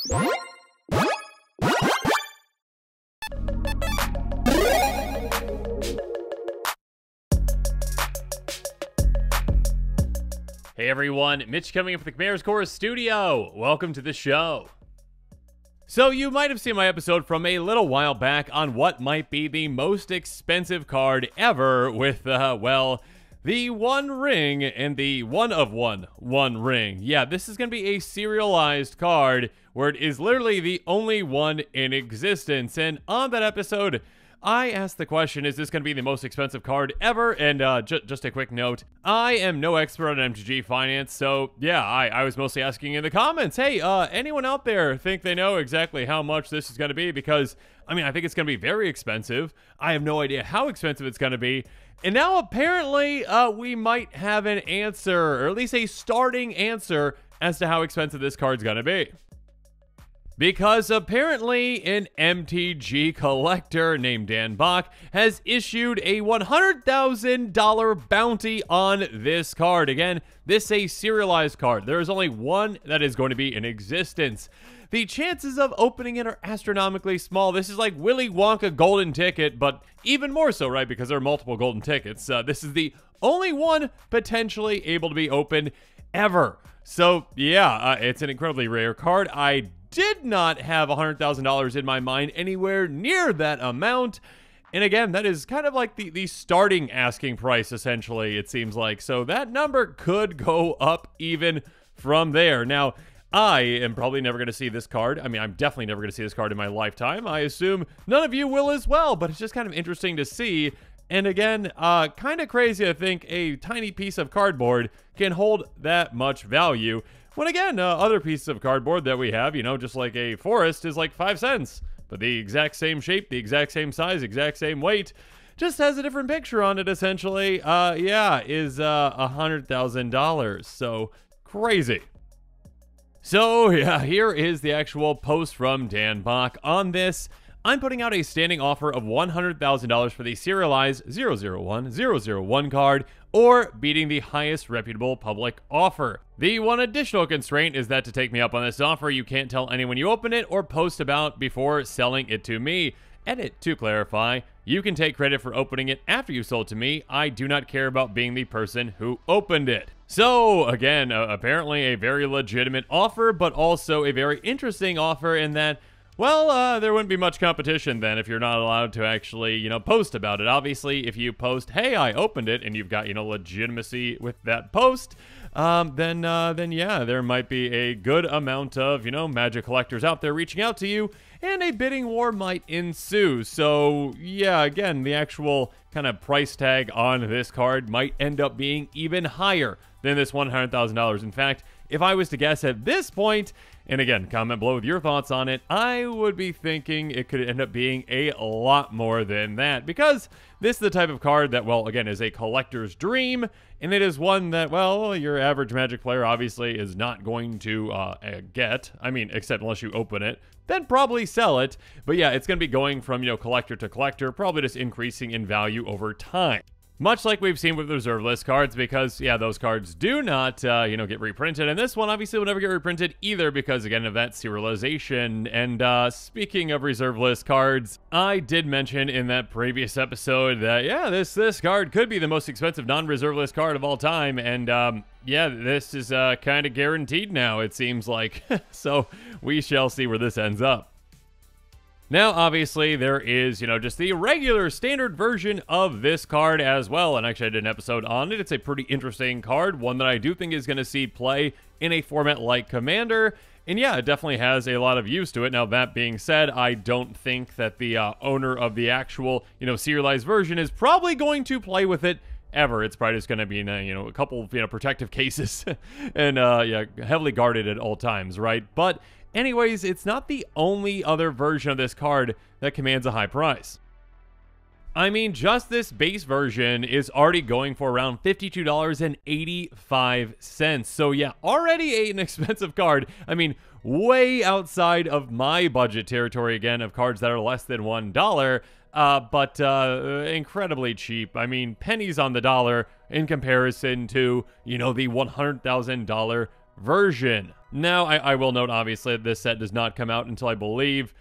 Hey everyone, Mitch coming in from the Commander's Core Studio. Welcome to the show. So you might have seen my episode from a little while back on what might be the most expensive card ever with, well, the One Ring and the One of One Ring. Yeah, this is going to be a serialized card where it is literally the only one in existence. And on that episode, I asked the question, is this going to be the most expensive card ever? And just a quick note, I am no expert on MTG finance, so yeah, I was mostly asking in the comments, hey, anyone out there think they know exactly how much this is going to be? Because, I mean, I think it's going to be very expensive. I have no idea how expensive it's going to be. And now apparently we might have an answer, or at least a starting answer, as to how expensive this card's going to be. Because apparently an MTG collector named Dan Bach has issued a $100,000 bounty on this card. Again, this is a serialized card. There is only one that is going to be in existence. The chances of opening it are astronomically small. This is like Willy Wonka golden ticket, but even more so, right? Because there are multiple golden tickets. This is the only one potentially able to be opened ever. So yeah, it's an incredibly rare card. I did not have $100,000 in my mind anywhere near that amount. And again, that is kind of like the starting asking price, essentially, it seems like. So that number could go up even from there. Now, I am probably never going to see this card. I mean, I'm definitely never going to see this card in my lifetime. I assume none of you will as well, but it's just kind of interesting to see. And again, kind of crazy, I think, a tiny piece of cardboard can hold that much value. When again, other pieces of cardboard that we have, you know, just like a forest is like 5 cents. But the exact same shape, the exact same size, exact same weight, just has a different picture on it, essentially. Yeah, is $100,000. So, crazy. So, yeah, here is the actual post from Dan Bach on this. I'm putting out a standing offer of $100,000 for the serialized 001 card, or beating the highest reputable public offer. The one additional constraint is that to take me up on this offer, you can't tell anyone you open it or post about before selling it to me. Edit, to clarify, you can take credit for opening it after you sold to me. I do not care about being the person who opened it. So, again, apparently a very legitimate offer, but also a very interesting offer in that, well, there wouldn't be much competition then if you're not allowed to actually, you know, post about it. Obviously, if you post, hey, I opened it, and you've got, you know, legitimacy with that post, then yeah, there might be a good amount of, you know, Magic collectors out there reaching out to you, and a bidding war might ensue. So, yeah, again, the actual kind of price tag on this card might end up being even higher than this $100,000. In fact, if I was to guess at this point, and again, comment below with your thoughts on it, I would be thinking it could end up being a lot more than that, because this is the type of card that, well, again, is a collector's dream, and it is one that, well, your average Magic player obviously is not going to get. I mean, except unless you open it, then probably sell it. But yeah, it's going to be going from, you know, collector to collector, probably just increasing in value over time. Much like we've seen with reserve list cards, because, yeah, those cards do not, you know, get reprinted. And this one obviously will never get reprinted either because, again, of that serialization. And speaking of reserve list cards, I did mention in that previous episode that, yeah, this card could be the most expensive non-reserve list card of all time. And, yeah, this is kind of guaranteed now, it seems like. So we shall see where this ends up. Now, obviously, there is, you know, just the regular standard version of this card as well, and actually I did an episode on it. It's a pretty interesting card, one that I do think is going to see play in a format like Commander, and yeah, it definitely has a lot of use to it. Now, that being said, I don't think that the owner of the actual, you know, serialized version is probably going to play with it ever. It's probably just going to be in a, you know, a couple, you know, protective cases and, yeah, heavily guarded at all times, right? But anyways, it's not the only other version of this card that commands a high price. I mean, just this base version is already going for around $52.85. So yeah, already an expensive card. I mean, way outside of my budget territory, again, of cards that are less than $1, but incredibly cheap. I mean, pennies on the dollar in comparison to, you know, the $100,000 version. Now, I will note, obviously, that this set does not come out until, I believe,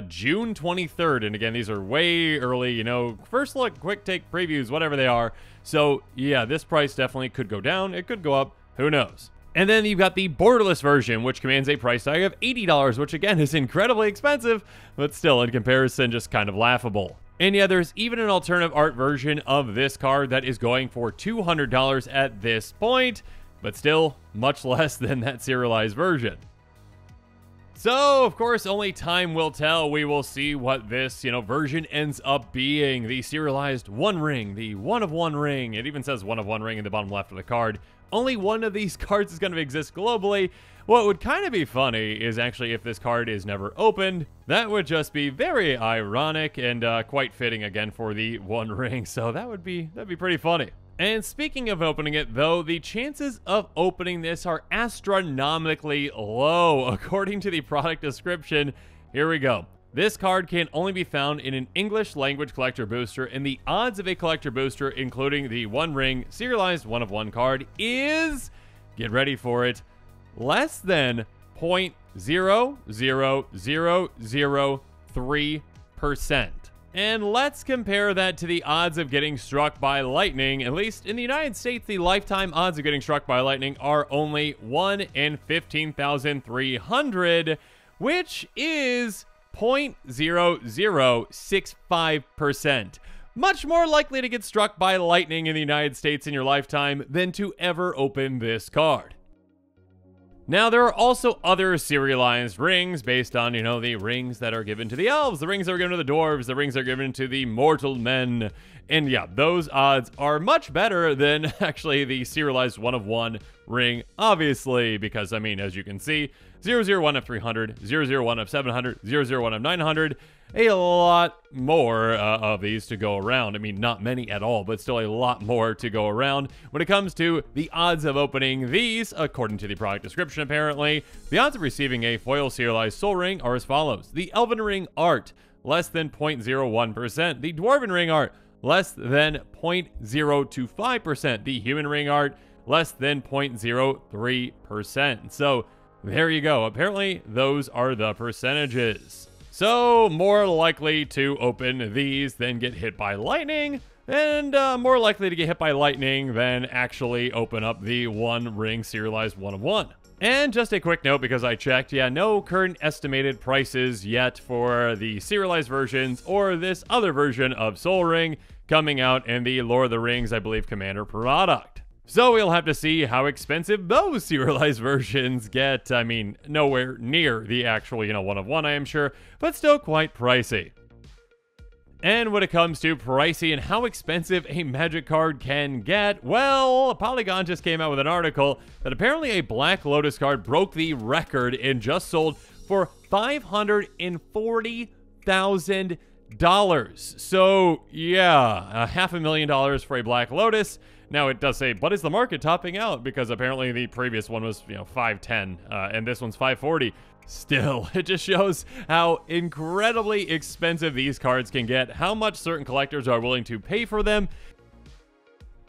June 23rd. And again, these are way early, you know, first look, quick take previews, whatever they are. So, yeah, this price definitely could go down. It could go up. Who knows? And then you've got the borderless version, which commands a price tag of $80, which again is incredibly expensive, but still, in comparison, just kind of laughable. And yeah, there's even an alternative art version of this card that is going for $200 at this point, but still much less than that serialized version. So, of course, only time will tell. We will see what this, version ends up being. The serialized one ring, the one of one ring. It even says one of one ring in the bottom left of the card. Only one of these cards is going to exist globally. What would kind of be funny is actually if this card is never opened. That would just be very ironic and quite fitting again for the one ring. So that'd be pretty funny. And speaking of opening it, though, the chances of opening this are astronomically low. According to the product description, here we go. This card can only be found in an English language collector booster, and the odds of a collector booster, including the one ring serialized one of one card, is, get ready for it, less than 0.00003%. And let's compare that to the odds of getting struck by lightning. At least in the United States, the lifetime odds of getting struck by lightning are only 1 in 15,300, which is 0.0065%. Much more likely to get struck by lightning in the United States in your lifetime than to ever open this card. Now, there are also other serialized rings based on, the rings that are given to the elves, the rings that are given to the dwarves, the rings that are given to the mortal men. And yeah, those odds are much better than actually the serialized one of one ring, obviously, because, as you can see, 001 of 300, 001 of 700, 001 of 900, a lot more of these to go around. Not many at all, but still a lot more to go around. When it comes to the odds of opening these, according to the product description apparently, the odds of receiving a foil serialized soul ring are as follows. The Elven Ring Art, less than 0.01%. The Dwarven Ring Art, less than 0.025%. The Human Ring Art, less than 0.03%. So there you go. Apparently, those are the percentages. So, more likely to open these than get hit by lightning, and more likely to get hit by lightning than actually open up the one ring serialized one of one. And just a quick note, because I checked, no current estimated prices yet for the serialized versions or this other version of Soul Ring coming out in the Lord of the Rings, I believe, Commander product. So we'll have to see how expensive those serialized versions get. Nowhere near the actual, one of one, I am sure, but still quite pricey. And when it comes to pricey and how expensive a Magic card can get, well, Polygon just came out with an article that apparently a Black Lotus card broke the record and just sold for $540,000. So, yeah, $500,000 for a Black Lotus. Now, it does say, but is the market topping out? Because apparently the previous one was, 510, and this one's 540. Still, it just shows how incredibly expensive these cards can get, how much certain collectors are willing to pay for them.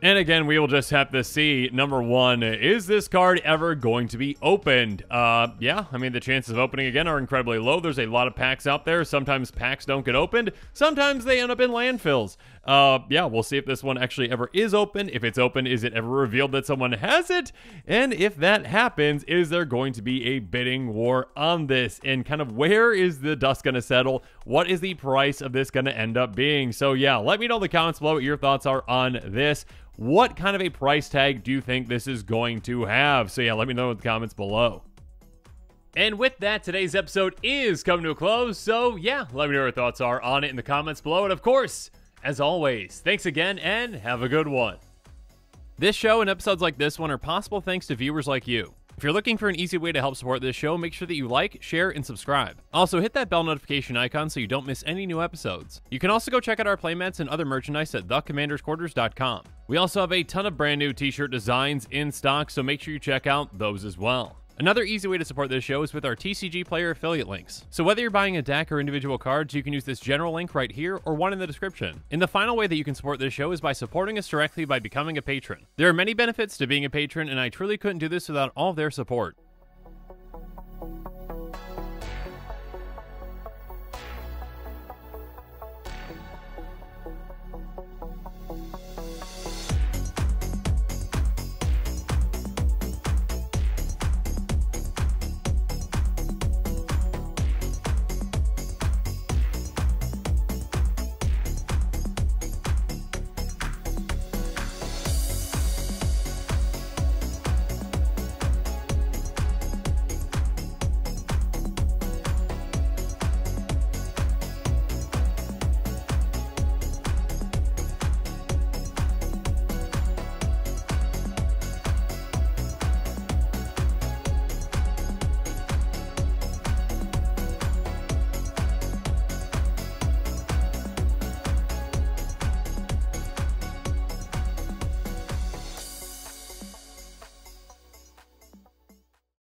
And again, we will just have to see, number one, is this card ever going to be opened? Yeah, the chances of opening again are incredibly low. There's a lot of packs out there. Sometimes packs don't get opened. Sometimes they end up in landfills. Yeah, we'll see if this one actually ever is open. If it's open, is it ever revealed that someone has it? And if that happens, is there going to be a bidding war on this? And kind of where is the dust going to settle? What is the price of this going to end up being? So yeah, let me know in the comments below what your thoughts are on this. What kind of a price tag do you think this is going to have? So yeah, let me know in the comments below. And with that, today's episode is coming to a close. So yeah, let me know what your thoughts are on it in the comments below. And of course, as always, thanks again and have a good one. This show and episodes like this one are possible thanks to viewers like you. If you're looking for an easy way to help support this show, make sure that you like, share, and subscribe. Also, hit that bell notification icon so you don't miss any new episodes. You can also go check out our playmats and other merchandise at thecommandersquarters.com. We also have a ton of brand new t-shirt designs in stock, so make sure you check out those as well. Another easy way to support this show is with our TCG Player affiliate links. So whether you're buying a deck or individual cards, you can use this general link right here or one in the description. And the final way that you can support this show is by supporting us directly by becoming a patron. There are many benefits to being a patron, and I truly couldn't do this without all of their support.